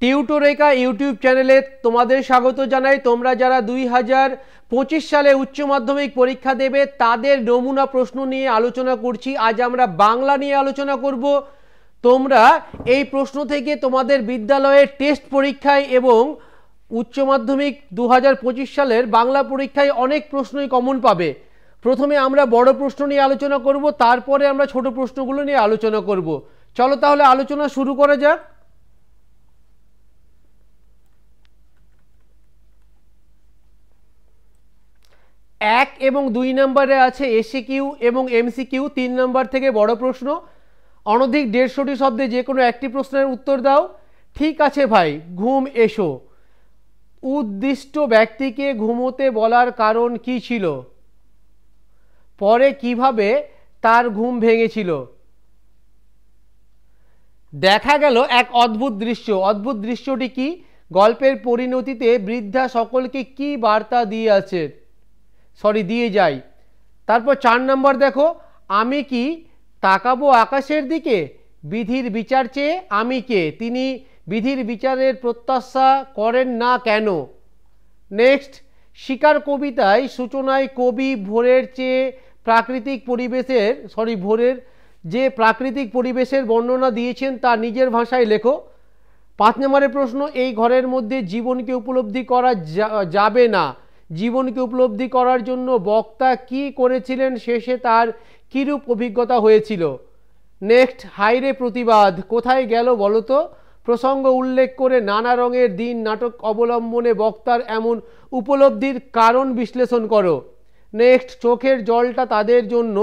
টিউটোরেকা YouTube চ্যানেলে তোমাদের স্বাগত জানাই। তোমরা যারা 2025 সালে উচ্চ মাধ্যমিক পরীক্ষা দেবে তাদের নমুনা প্রশ্ন নিয়ে আলোচনা করছি। আজ আমরা বাংলা নিয়ে আলোচনা করব। তোমরা এই প্রশ্ন থেকে তোমাদের বিদ্যালয়ের টেস্ট পরীক্ষায় এবং উচ্চ মাধ্যমিক 2025 সালের বাংলা পরীক্ষায় অনেক প্রশ্নই কমন পাবে। প্রথমে আমরা বড় প্রশ্ন নিয়ে আলোচনা করব, তারপরে আমরা ছোট প্রশ্নগুলো নিয়ে আলোচনা করব। চলো তাহলে আলোচনা শুরু করা যাক। 1 এবং 2 নম্বরে আছে এসিকিউ এবং এমসিকিউ। 3 নম্বর থেকে বড় প্রশ্ন। অনধিক 150টি শব্দে যে কোনো একটি প্রশ্নের উত্তর দাও। ঠিক আছে ভাই, ঘুম এসো। উদ্দিষ্ট ব্যক্তিকে ঘুমোতে বলার কারণ কি ছিল? পরে কিভাবে তার ঘুম ভেঙেছিল? দেখা গেল এক অদ্ভুত দৃশ্য। অদ্ভুত দৃশ্যটি কি? গল্পের পরিণতিতে বৃদ্ধা সকলকে কি বার্তা দিয়ে যায়। তারপর 4 নম্বর দেখো, আমি কি তাকাবো আকাশের দিকে? বিধির বিচার চেয়ে আমি কে? তিনি বিধির বিচারের প্রত্যাশা করেন না কেন? নেক্সট, শিকার কবিতায় সূচনায় কবি ভোরের যে প্রাকৃতিক পরিবেশের বর্ণনা দিয়েছেন তা নিজের ভাষায় লেখো। 5 নম্বরের প্রশ্ন, এই ঘরের মধ্যে জীবনকে উপলব্ধি করা যাবে না। জীবনকে উপলব্ধি করার জন্য বক্তা কি করেছিলেন? শেষে তার কিরূপ অভিজ্ঞতা হয়েছিল? নেক্সট, হাইরে প্রতিবাদ কোথায় গেল বলো তো? প্রসঙ্গ উল্লেখ করে নানা রঙের দিন নাটক অবলম্বনে বক্তার এমন উপলব্ধির কারণ বিশ্লেষণ করো। নেক্সট, চোখের জলটা তাদের জন্য।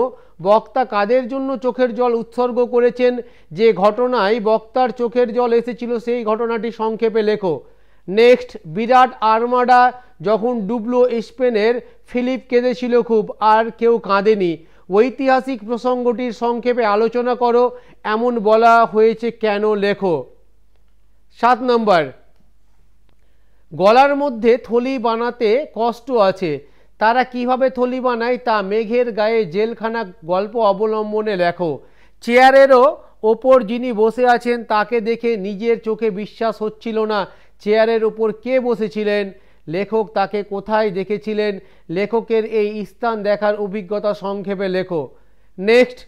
বক্তা কাদের জন্য চোখের জল উৎসর্গ করেছেন? যে ঘটনায় বক্তার চোখের জল এসেছিল সেই ঘটনাটি সংক্ষেপে লেখো। নেক্সট, বিরাট আর্মাডা যখন ডুবলো স্পেনের ফিলিপ কেঁদেছিল খুব, আর কেউ কাঁদেনি। ঐতিহাসিক প্রসঙ্গটির সংক্ষেপে আলোচনা করো। এমন বলা হয়েছে কেন লেখো। 7 নম্বর, গলার মধ্যে থলি বানাতে কষ্ট আছে, তারা কিভাবে থলি বানায় তা মেঘের গায়ে জেলখানা গল্প অবলম্বনে লেখো। চেয়ারেরও ওপর যিনি বসে আছেন তাকে দেখে নিজের চোখে বিশ্বাস হচ্ছিল না। চেয়ারের ওপর কে বসেছিলেন? লেখক তাকে কোথায় দেখেছিলেন? লেখকের এই স্থান দেখার অভিজ্ঞতা সংক্ষেপে লেখো। নেক্সট,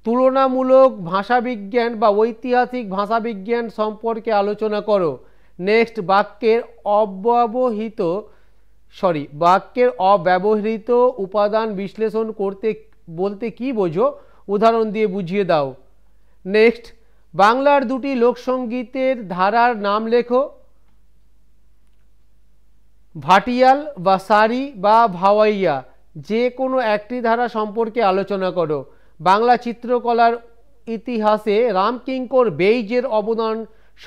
তুলনামূলক ভাষাবিজ্ঞান বা ঐতিহাসিক ভাষাবিজ্ঞান সম্পর্কে আলোচনা করো। নেক্সট, বাক্যের অব্যবহৃত উপাদান বিশ্লেষণ করতে বলতে কি বোঝো? উদাহরণ দিয়ে বুঝিয়ে দাও। নেক্সট, বাংলার দুটি লোকসঙ্গীতের ধারার নাম লেখো। ভাটিয়াল বা সারি বা ভাওয়াইয়া, যে কোনো একটি ধারা সম্পর্কে আলোচনা করো। বাংলা চিত্রকলার ইতিহাসে রামকিঙ্কর বেইজের অবদান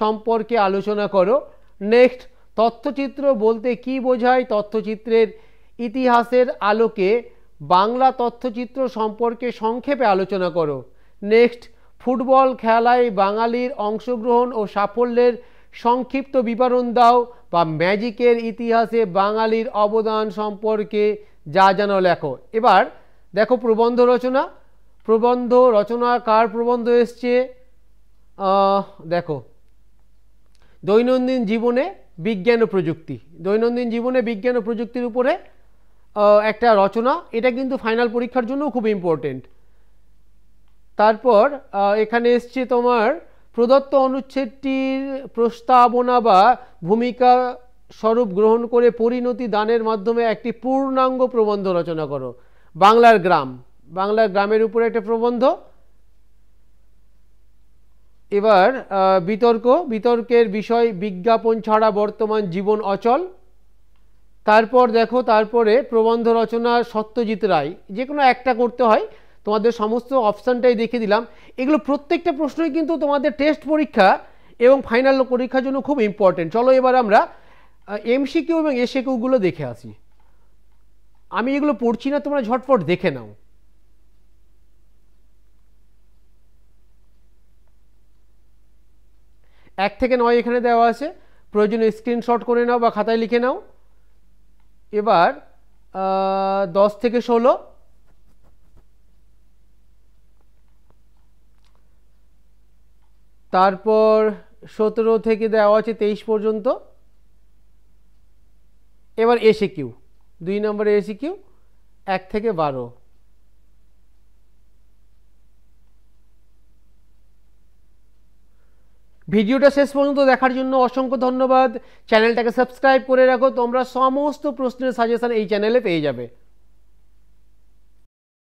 সম্পর্কে আলোচনা করো। নেক্সট, তথ্যচিত্র বলতে কি বোঝায়? তথ্যচিত্রের ইতিহাসের আলোকে বাংলা তথ্যচিত্র সম্পর্কে সংক্ষেপে আলোচনা করো। নেক্সট, ফুটবল খেলায় বাঙালির অংশগ্রহণ ও সাফল্যের সংক্ষিপ্ত বিবরণ দাও বা ম্যাজিকের ইতিহাসে বাঙালির অবদান সম্পর্কে যা জানো লেখো। এবার দেখো প্রবন্ধ রচনা। প্রবন্ধ রচনা কার প্রবন্ধ এসছে? দেখো, দৈনন্দিন জীবনে বিজ্ঞান ও প্রযুক্তি। দৈনন্দিন জীবনে বিজ্ঞান ও প্রযুক্তির উপরে একটা রচনা। এটা কিন্তু ফাইনাল পরীক্ষার জন্য খুব ইম্পর্টেন্ট। তারপর এখানে এসছে তোমার প্রদত্ত অনুচ্ছেদটির প্রস্তাবনা বা ভূমিকা স্বরূপ গ্রহণ করে পরিণতি দানের মাধ্যমে একটি পূর্ণাঙ্গ প্রবন্ধ রচনা করো। বাংলার গ্রামের উপরে একটা প্রবন্ধ। এবার বিতর্কের বিষয় বিজ্ঞাপন ছাড়া বর্তমান জীবন অচল। তারপর দেখো, তারপরে প্রবন্ধ রচনা সত্যজিৎ রায়। যে কোনো একটা করতে হয়, তোমাদের সমস্ত অপশানটাই দেখিয়ে দিলাম। এগুলো প্রত্যেকটা প্রশ্নই কিন্তু তোমাদের টেস্ট পরীক্ষা এবং ফাইনাল পরীক্ষার জন্য খুব ইম্পর্টেন্ট। চলো এবার আমরা এমসিকিউ এবং এসিকিউগুলো দেখে আসি। আমি এগুলো পড়ছি না, তোমরা ঝটফট দেখে নাও। এক থেকে 9 এখানে দেওয়া আছে, প্রয়োজনে স্ক্রিনশট করে নাও বা খাতায় লিখে নাও। এবার 10 থেকে 16, তারপর 17 থেকে দেওয়া আছে 23 পর্যন্ত। এবার এসিকিউ, 2 নম্বরে এসিকিউ 1 থেকে 12। ভিডিওটা শেষ পর্যন্ত দেখার জন্য অসংখ্য ধন্যবাদ। চ্যানেলটাকে সাবস্ক্রাইব করে রাখো, তোমরা সমস্ত প্রশ্নের সাজেশন এই চ্যানেলে পেয়ে যাবে।